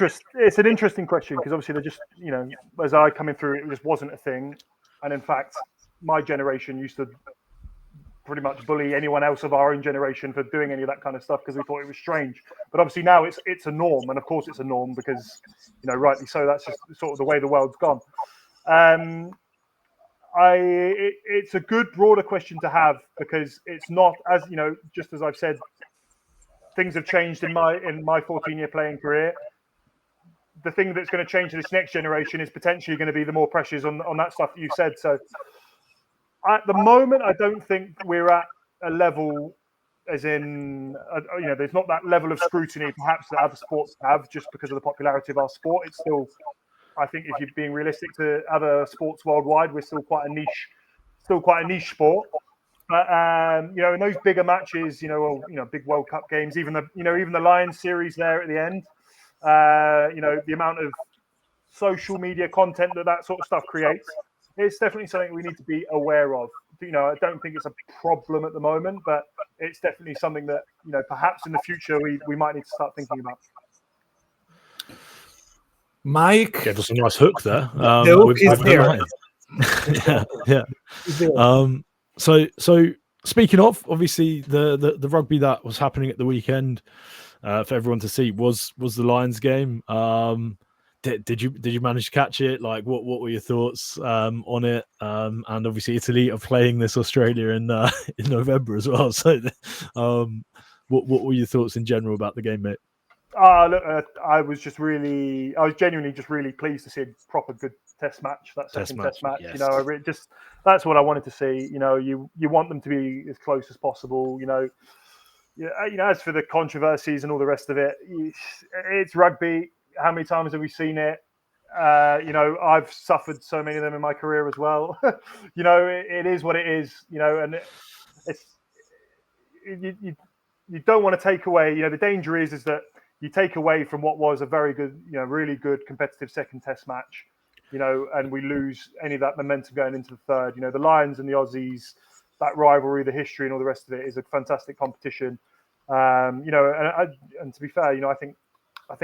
interesting question, because obviously they're just, as I coming through, it just wasn't a thing. And in fact, my generation used to pretty much bully anyone else of our own generation for doing any of that kind of stuff, because we thought it was strange. But obviously now it's a norm, and of course it's a norm because, rightly so, that's just sort of the way the world's gone. It's a good broader question to have, because it's not, as just as I've said, things have changed in my 14-year playing career. The thing that's going to change in this next generation is potentially going to be the more pressures on that stuff that you said. So at the moment, I don't think we're at a level, as in, there's not that level of scrutiny perhaps that other sports have, just because of the popularity of our sport. It's still, I think, if you're being realistic to other sports worldwide, we're still quite a niche sport. But in those bigger matches, big World Cup games, even the Lions series there at the end, the amount of social media content that sort of stuff creates, it's definitely something we need to be aware of. I don't think it's a problem at the moment, but it's definitely something that, perhaps in the future we might need to start thinking about. Mike gave us a nice hook there. The hook is there. yeah. So speaking of, obviously the rugby that was happening at the weekend for everyone to see was the Lions game. Did you manage to catch it? Like, what were your thoughts on it? And obviously Italy are playing this Australia in November as well. So what were your thoughts in general about the game, mate? Look, I was genuinely just really pleased to see a proper good test match. That second test match, yes. That's what I wanted to see. You want them to be as close as possible. As for the controversies and all the rest of it, it's rugby. How many times have we seen it? I've suffered so many of them in my career as well. It is what it is. And it's you don't want to take away. The danger is that you take away from what was a very good, really good competitive second test match, and we lose any of that momentum going into the third. The Lions and the Aussies, that rivalry, the history, and all the rest of it is a fantastic competition. And to be fair, I think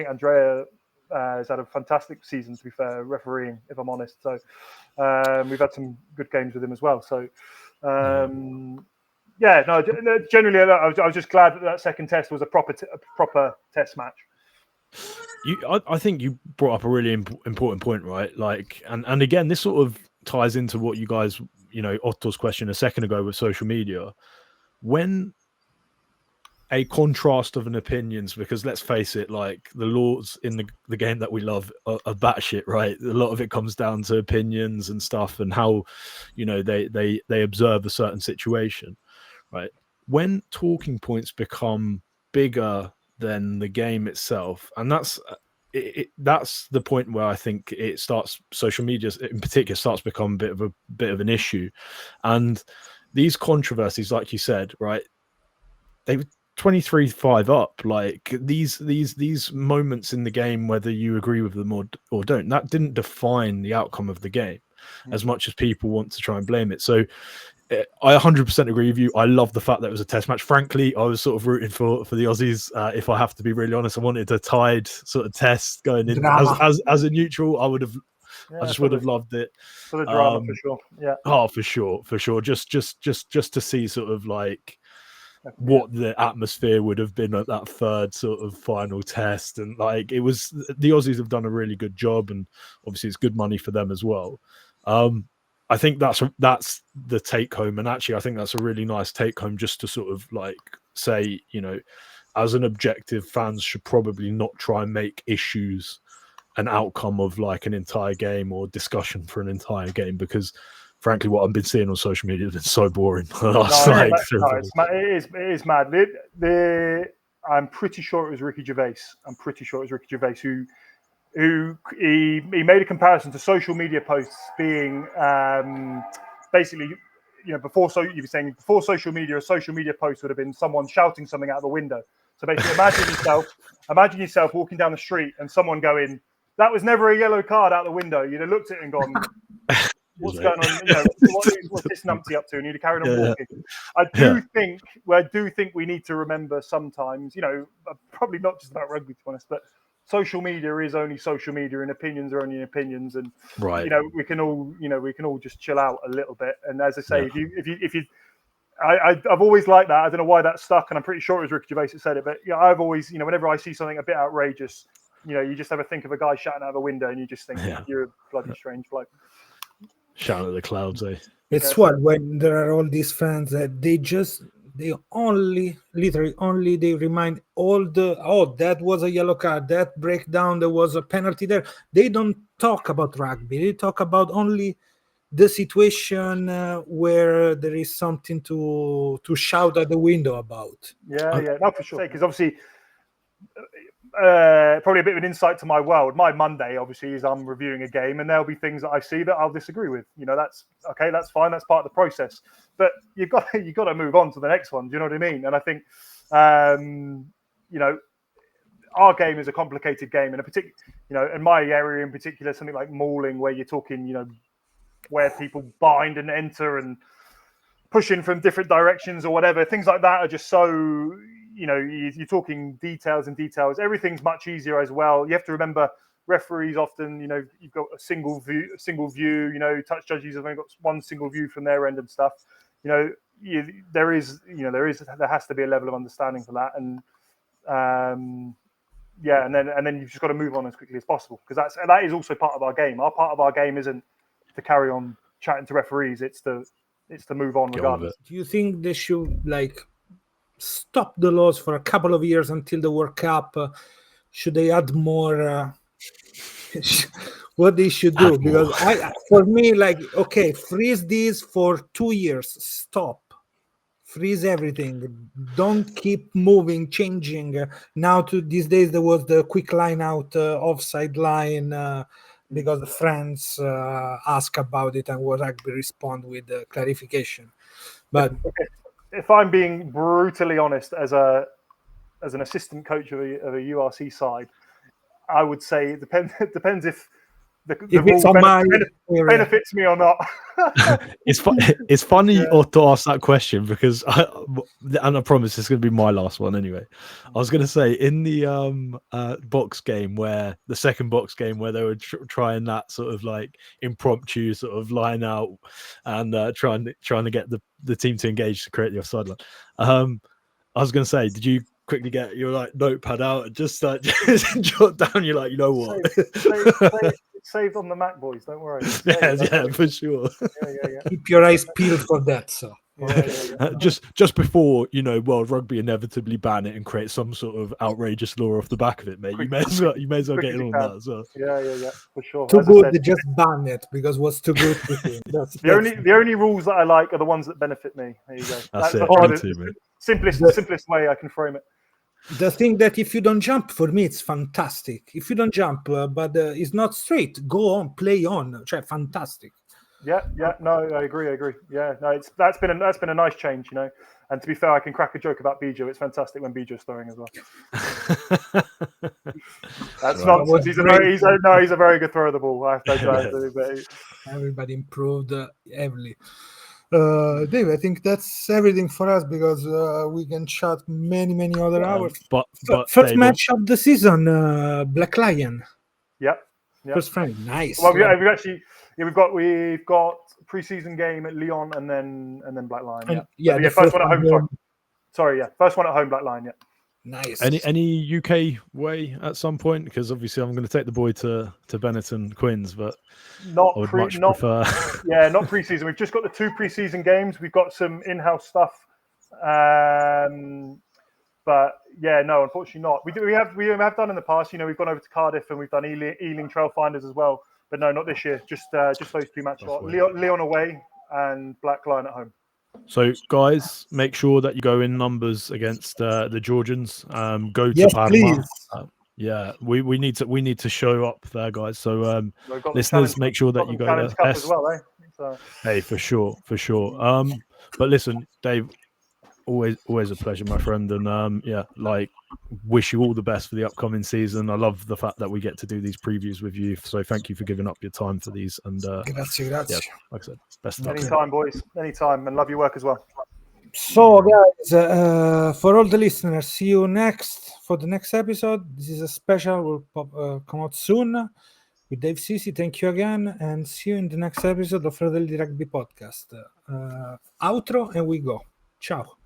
Andrea has had a fantastic season, to be fair, refereeing, if I'm honest. So we've had some good games with him as well. So generally, I was just glad that second test was a proper test match. I think you brought up a really important point, right? Like, and again, this sort of ties into what you guys, Otto's question a second ago with social media. When a contrast of an opinions, because let's face it, like the laws in the game that we love are batshit, right? A lot of it comes down to opinions and stuff, and how they observe a certain situation, right? When talking points become bigger than the game itself, and that's the point where I think it starts, social media in particular starts to become a bit of an issue. And these controversies, like you said, right, they 23-5 up, like these moments in the game, whether you agree with them or don't, that didn't define the outcome of the game as much as people want to try and blame it. So I 100% agree with you. I love the fact that it was a test match. Frankly, I was sort of rooting for the Aussies. If I have to be really honest, I wanted a tied sort of test going in. As a neutral, I would have. I just would have loved it. For the drama, for sure. Yeah. Oh, for sure. Just to see sort of like what the atmosphere would have been at that third sort of final test, and like it was, the Aussies have done a really good job, and obviously it's good money for them as well. I think that's the take home, and actually I think that's a really nice take home, just to sort of like say, as an objective, fans should probably not try and make issues an outcome of like an entire game or discussion for an entire game, because frankly what I've been seeing on social media has been so boring. It is mad. I'm pretty sure it was Ricky Gervais. Who he made a comparison to social media posts being basically, before social media, a social media post would have been someone shouting something out of a window. So basically, imagine yourself walking down the street and someone going, "That was never a yellow card out the window." You'd have looked at it and gone, "What's going on? What's this numpty up to?" And you'd have carried on walking. I do think we need to remember sometimes, probably not just about rugby, to be honest, but social media is only social media, and opinions are only opinions, and right. we can all just chill out a little bit. And as I say, if you I've always liked that. I don't know why that stuck, and I'm pretty sure it was Ricky Gervais that said it, but I've always, whenever I see something a bit outrageous, you just have a think of a guy shouting out of a window, and you just think you're a bloody strange bloke. Shouting at the clouds, eh? It's when there are all these fans that they remind all that was a yellow card, that breakdown, there was a penalty there. They don't talk about rugby. They talk about only the situation where there is something to shout at the window about. Yeah, no, for sure. Because obviously, probably a bit of an insight to my world. My Monday, obviously, is I'm reviewing a game, and there'll be things that I see that I'll disagree with. That's okay. That's fine. That's part of the process. But you've got to move on to the next one. Do you know what I mean? And I think, our game is a complicated game, and in my area in particular, something like mauling, where you're talking, where people bind and enter and push in from different directions or whatever. Things like that are just so. You're talking details and details. Everything's much easier as well. You have to remember, referees often, you've got a single view. Touch judges have only got one single view from their end and stuff. There has to be a level of understanding for that, and and then you've just got to move on as quickly as possible, because that is also part of our game. Part of our game isn't to carry on chatting to referees; it's to move on regardless. Do you think they should stop the laws for a couple of years until the World Cup? Should they add more? What they should do? Because for me, freeze these for 2 years. Stop. Freeze everything. Don't keep moving, changing. Now to these days, there was the quick line out, offside line, because the friends asked about it, and rugby respond with clarification. But if I'm being brutally honest, as a as an assistant coach of a URC side, I would say it depends if the it's rule on my benefits me or not. It's funny or to ask that question because and I promise it's going to be my last one anyway. I was going to say in the the second box game where they were trying that sort of like impromptu sort of line out and trying to get the team to engage to create the offside line. I was going to say, did you quickly get your like notepad out and just jot down? You're like, you know what? Saved on the Mac, boys. Don't worry. Yeah, for sure. Yeah. Keep your eyes peeled for that. So Yeah. Just before World Rugby inevitably ban it and create some sort of outrageous law off the back of it, mate. You may as well get in on that as well. Yeah, for sure. Too good, they just ban it because what's too good to think. The only rules that I like are the ones that benefit me. There you go. That's it. The simplest way I can frame it. The thing that if you don't jump, for me, it's fantastic. If you don't jump, but it's not straight, go on, play on. Fantastic. Yeah. No, I agree. Yeah, no, that's been a nice change, And to be fair, I can crack a joke about Bijo. It's fantastic when Bijo's throwing as well. That's nonsense. He's a very good thrower of the ball. I have to admit. Everybody improved heavily. Dave, I think that's everything for us because we can chat many other hours. But first Dave, match of the season, Black Lion. Yep. First friend, nice. Well, we've got pre-season game at Lyon and then Black Lion. Yeah, first one at home. Sorry, first one at home, Black Lion. Yeah. Nice. Any UK way at some point? Because obviously I'm going to take the boy to Benetton Quins, but not prefer. Yeah, not pre-season. We've just got the 2 pre-season games. We've got some in-house stuff, but yeah, no, unfortunately not. We have done in the past. We've gone over to Cardiff and we've done Ealing Trailfinders as well, but no, not this year. Just those 2 matches: Lyon away and Black Lion at home. So, guys, make sure that you go in numbers against the Georgians. Go to Parma. Please. We need to show up there, guys. So, listeners, make sure that you go there. Cup as well, So. Hey, for sure. But listen, Dave, always a pleasure, my friend, and wish you all the best for the upcoming season. I love the fact that we get to do these previews with you. So, thank you for giving up your time for these. And grazie. Yeah, like I said, best of luck. Anytime, boys. Anytime, and love your work as well. So, guys, for all the listeners, see you for the next episode. This is a special. Will come out soon with Dave Sisi. Thank you again, and see you in the next episode of Fratelli Rugby Podcast. Outro, and we go. Ciao.